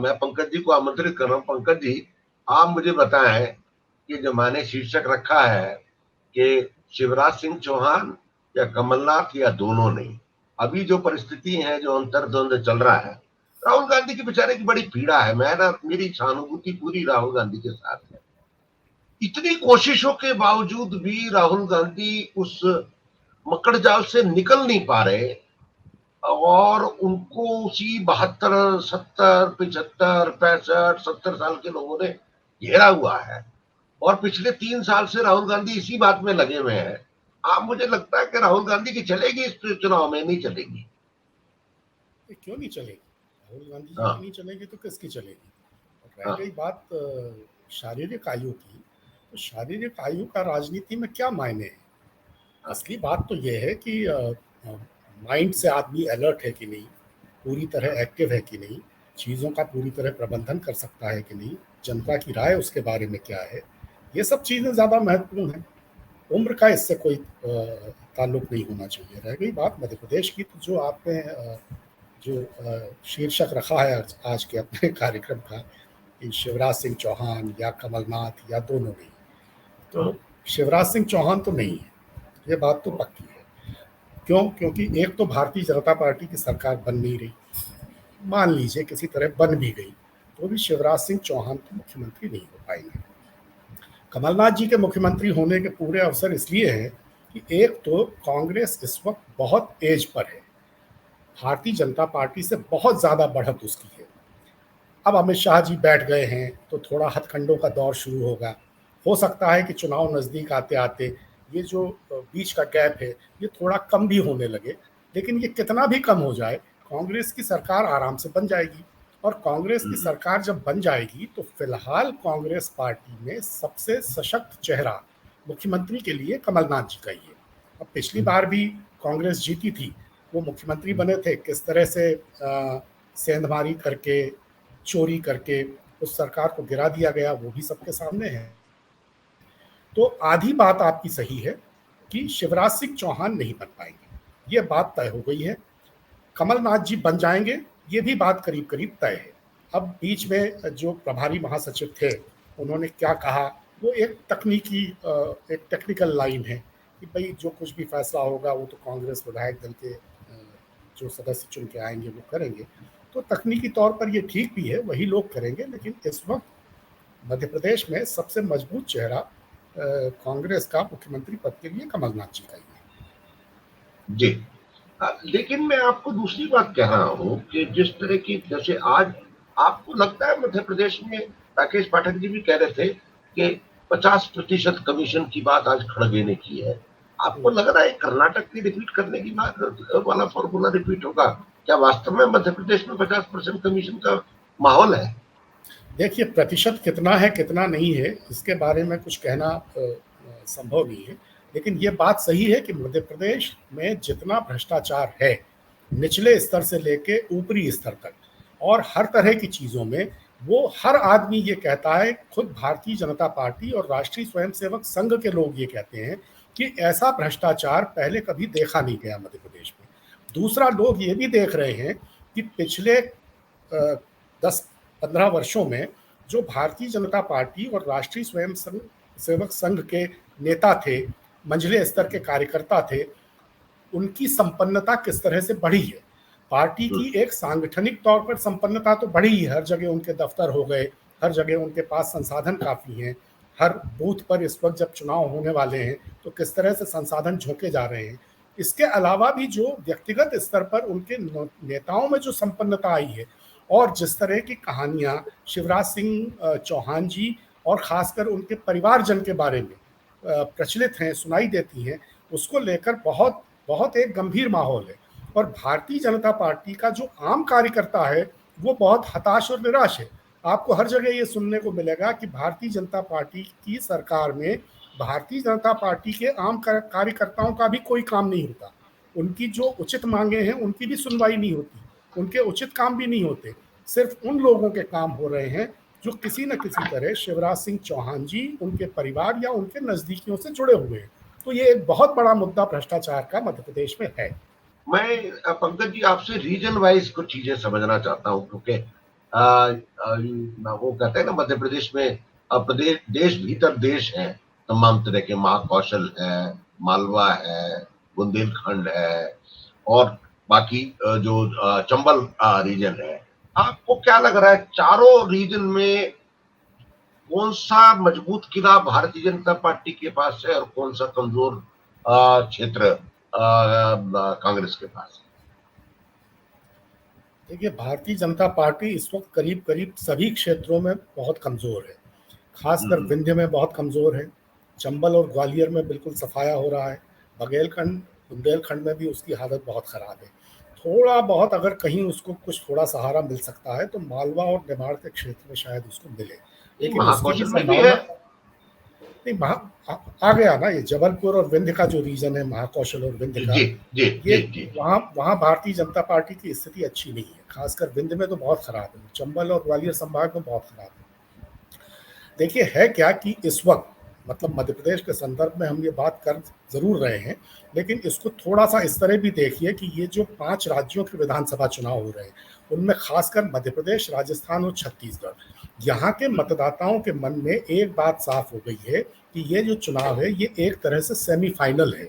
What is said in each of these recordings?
मैं पंकज जी को आमंत्रित कर रहा हूँ। पंकज जी, आप मुझे बताएं कि जो मैंने शीर्षक रखा है कि शिवराज सिंह चौहान या कमलनाथ या दोनों नहीं। अभी जो परिस्थिति है, जो अंतर्द्वंद चल रहा है, राहुल गांधी के बेचारे की बड़ी पीड़ा है। मैं ना, मेरी सहानुभूति पूरी राहुल गांधी के साथ है। इतनी कोशिशों के बावजूद भी राहुल गांधी उस मकड़ जाल से निकल नहीं पा रहे, और उनको उसी 72, 70, 75, 65, 70 साल के लोगों ने घेरा हुआ है। और पिछले 3 साल से राहुल गांधी इसी बात में लगे हुए हैं। आप, मुझे लगता है कि राहुल गांधी की चलेगी इस चुनाव में? नहीं चलेगी। क्यों नहीं चलेगी? राहुल गांधी जी की हाँ, नहीं चलेगी तो किसकी चलेगी? और रह हाँ, गई बात शारीरिक आयु की, तो शारीरिक आयु का राजनीति में क्या मायने है? हाँ। असली बात तो यह है कि माइंड से आदमी अलर्ट है कि नहीं, पूरी तरह एक्टिव है कि नहीं, चीज़ों का पूरी तरह प्रबंधन कर सकता है कि नहीं, जनता की राय उसके बारे में क्या है, ये सब चीज़ें ज़्यादा महत्वपूर्ण हैं। उम्र का इससे कोई ताल्लुक नहीं होना चाहिए। रह गई बात मध्य प्रदेश की, तो जो आपने जो शीर्षक रखा है आज के अपने कार्यक्रम का कि शिवराज सिंह चौहान या कमलनाथ या दोनों नहीं, तो शिवराज सिंह चौहान तो नहीं है, ये बात तो पक्की है। क्यों? क्योंकि एक तो भारतीय जनता पार्टी की सरकार बन नहीं रही, मान लीजिए किसी तरह बन भी गई तो भी शिवराज सिंह चौहान तो मुख्यमंत्री नहीं हो पाएंगे। कमलनाथ जी के मुख्यमंत्री होने के पूरे अवसर इसलिए हैं कि एक तो कांग्रेस इस वक्त बहुत एज पर है, भारतीय जनता पार्टी से बहुत ज़्यादा बढ़त उसकी है। अब अमित शाह जी बैठ गए हैं तो थोड़ा हथकंडों का दौर शुरू होगा। हो सकता है कि चुनाव नज़दीक आते आते ये जो बीच का गैप है ये थोड़ा कम भी होने लगे, लेकिन ये कितना भी कम हो जाए कांग्रेस की सरकार आराम से बन जाएगी। और कांग्रेस की सरकार जब बन जाएगी तो फिलहाल कांग्रेस पार्टी में सबसे सशक्त चेहरा मुख्यमंत्री के लिए कमलनाथ जी का ही है। अब पिछली बार भी कांग्रेस जीती थी, वो मुख्यमंत्री बने थे किस तरह से सेंधमारी करके, चोरी करके उस सरकार को गिरा दिया गया, वो भी सबके सामने है। तो आधी बात आपकी सही है कि शिवराज सिंह चौहान नहीं बन पाएंगे, ये बात तय हो गई है। कमलनाथ जी बन जाएंगे, ये भी बात करीब करीब तय है। अब बीच में जो प्रभारी महासचिव थे उन्होंने क्या कहा, वो एक टेक्निकल लाइन है कि भाई जो कुछ भी फैसला होगा वो तो कांग्रेस विधायक दल के जो सदस्य चुन के आएंगे वो करेंगे। तो तकनीकी तौर पर ये ठीक भी है, वही लोग करेंगे, लेकिन इस वक्त मध्य प्रदेश में सबसे मजबूत चेहरा कांग्रेस का मुख्यमंत्री पद के लिए कमलनाथ जी का ही है। जी। लेकिन मैं आपको दूसरी बात कह रहा हूं कि जिस तरह की, जैसे आज आपको लगता है मध्य प्रदेश में, राकेश पाठक जी भी कह रहे थे कि 50% कमीशन की बात आज खड़गे ने की है। आपको लग रहा है कर्नाटक की रिपीट करने की बात वाला फॉर्मूला रिपीट होगा? क्या वास्तव में मध्य प्रदेश में 50% कमीशन का माहौल है? देखिए, प्रतिशत कितना है कितना नहीं है इसके बारे में कुछ कहना संभव नहीं है, लेकिन ये बात सही है कि मध्य प्रदेश में जितना भ्रष्टाचार है निचले स्तर से लेके ऊपरी स्तर तक और हर तरह की चीज़ों में, वो हर आदमी ये कहता है, खुद भारतीय जनता पार्टी और राष्ट्रीय स्वयंसेवक संघ के लोग ये कहते हैं कि ऐसा भ्रष्टाचार पहले कभी देखा नहीं गया मध्य प्रदेश में। दूसरा, लोग ये भी देख रहे हैं कि पिछले 10-15 वर्षों में जो भारतीय जनता पार्टी और राष्ट्रीय स्वयं सेवक संघ के नेता थे, मंझले स्तर के कार्यकर्ता थे, उनकी संपन्नता किस तरह से बढ़ी है। पार्टी की एक सांगठनिक तौर पर संपन्नता तो बढ़ी ही, हर जगह उनके दफ्तर हो गए, हर जगह उनके पास संसाधन काफ़ी हैं। हर बूथ पर इस वक्त जब चुनाव होने वाले हैं तो किस तरह से संसाधन झोंके जा रहे हैं। इसके अलावा भी जो व्यक्तिगत स्तर पर उनके नेताओं में जो संपन्नता आई है और जिस तरह की कहानियां शिवराज सिंह चौहान जी और खासकर उनके परिवारजन के बारे में प्रचलित हैं, सुनाई देती हैं, उसको लेकर बहुत बहुत एक गंभीर माहौल है। और भारतीय जनता पार्टी का जो आम कार्यकर्ता है वो बहुत हताश और निराश है। आपको हर जगह ये सुनने को मिलेगा कि भारतीय जनता पार्टी की सरकार में भारतीय जनता पार्टी के आम कार्यकर्ताओं का भी कोई काम नहीं होता। उनकी जो उचित मांगे हैं उनकी भी सुनवाई नहीं होती, उनके उचित काम भी नहीं होते। सिर्फ उन लोगों के काम हो रहे हैं जो किसी न किसी तरह शिवराज सिंह चौहान जी, उनके परिवार या उनके नज़दीकियों से जुड़े हुए हैं। तो ये एक बहुत बड़ा मुद्दा भ्रष्टाचार का मध्य प्रदेश में है। मैं पंकज जी आपसे रीजन वाइज कुछ चीजें समझना चाहता हूं, क्योंकि वो कहते हैं ना मध्य प्रदेश में प्रदेश देश भीतर देश है, तमाम तरह के महाकौशल है, मालवा है, बुंदेलखंड है और बाकी जो चंबल रीजन है। आपको क्या लग रहा है चारों रीजन में कौन सा मजबूत किला भारतीय जनता पार्टी के पास है और कौन सा कमजोर क्षेत्र कांग्रेस के पास है? देखिए, भारतीय जनता पार्टी इस वक्त करीब करीब सभी क्षेत्रों में बहुत कमजोर है। खासकर विंध्य में बहुत कमजोर है, चंबल और ग्वालियर में बिल्कुल सफाया हो रहा है, बघेलखंड बुंदेलखंड में भी उसकी हालत बहुत खराब है। थोड़ा बहुत अगर कहीं उसको कुछ थोड़ा सहारा मिल सकता है तो मालवा और निमाड़ के क्षेत्र में शायद उसको मिले, लेकिन उसकी भी महाकौशल में भी है। संभावना नहीं। आ गया ना, ये जबलपुर और विंध्य का जो रीजन है, महाकौशल और विंध्य का, जी जी ये जी जी वहाँ वहाँ भारतीय जनता पार्टी की स्थिति अच्छी नहीं है। खासकर विंध्य में तो बहुत खराब है, चंबल और ग्वालियर संभाग में बहुत खराब है। देखिए, है क्या कि इस वक्त मतलब मध्य प्रदेश के संदर्भ में हम ये बात कर जरूर रहे हैं, लेकिन इसको थोड़ा सा इस तरह भी देखिए कि ये जो 5 राज्यों के विधानसभा चुनाव हो रहे हैं, उनमें खासकर मध्य प्रदेश, राजस्थान और छत्तीसगढ़, यहाँ के मतदाताओं के मन में एक बात साफ हो गई है कि ये जो चुनाव है ये एक तरह से सेमीफाइनल है,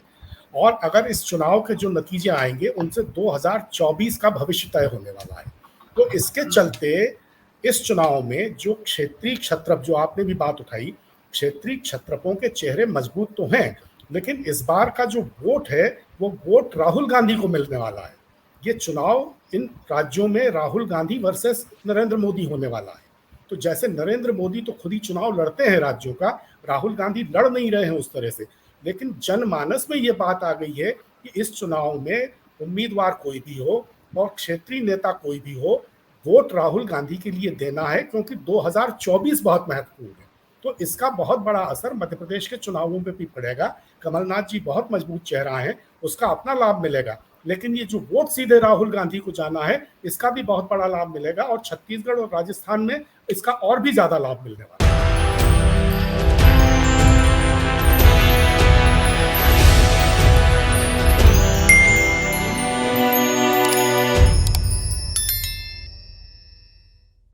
और अगर इस चुनाव के जो नतीजे आएंगे उनसे 2024 का भविष्य तय होने वाला है। तो इसके चलते इस चुनाव में जो क्षेत्रीय क्षत्रप, जो आपने भी बात उठाई, क्षेत्रीय क्षत्रपों के चेहरे मजबूत तो हैं, लेकिन इस बार का जो वोट है वो वोट राहुल गांधी को मिलने वाला है। ये चुनाव इन राज्यों में राहुल गांधी वर्सेस नरेंद्र मोदी होने वाला है। तो जैसे नरेंद्र मोदी तो खुद ही चुनाव लड़ते हैं राज्यों का, राहुल गांधी लड़ नहीं रहे हैं उस तरह से, लेकिन जनमानस में ये बात आ गई है कि इस चुनाव में उम्मीदवार कोई भी हो और क्षेत्रीय नेता कोई भी हो, वोट राहुल गांधी के लिए देना है, क्योंकि 2024 बहुत महत्वपूर्ण है। तो इसका बहुत बड़ा असर मध्य प्रदेश के चुनावों में भी पड़ेगा। कमलनाथ जी बहुत मजबूत चेहरा है, उसका अपना लाभ मिलेगा, लेकिन ये जो वोट सीधे राहुल गांधी को जाना है, इसका भी बहुत बड़ा लाभ मिलेगा, और छत्तीसगढ़ और राजस्थान में इसका और भी ज्यादा लाभ मिलने वाला है।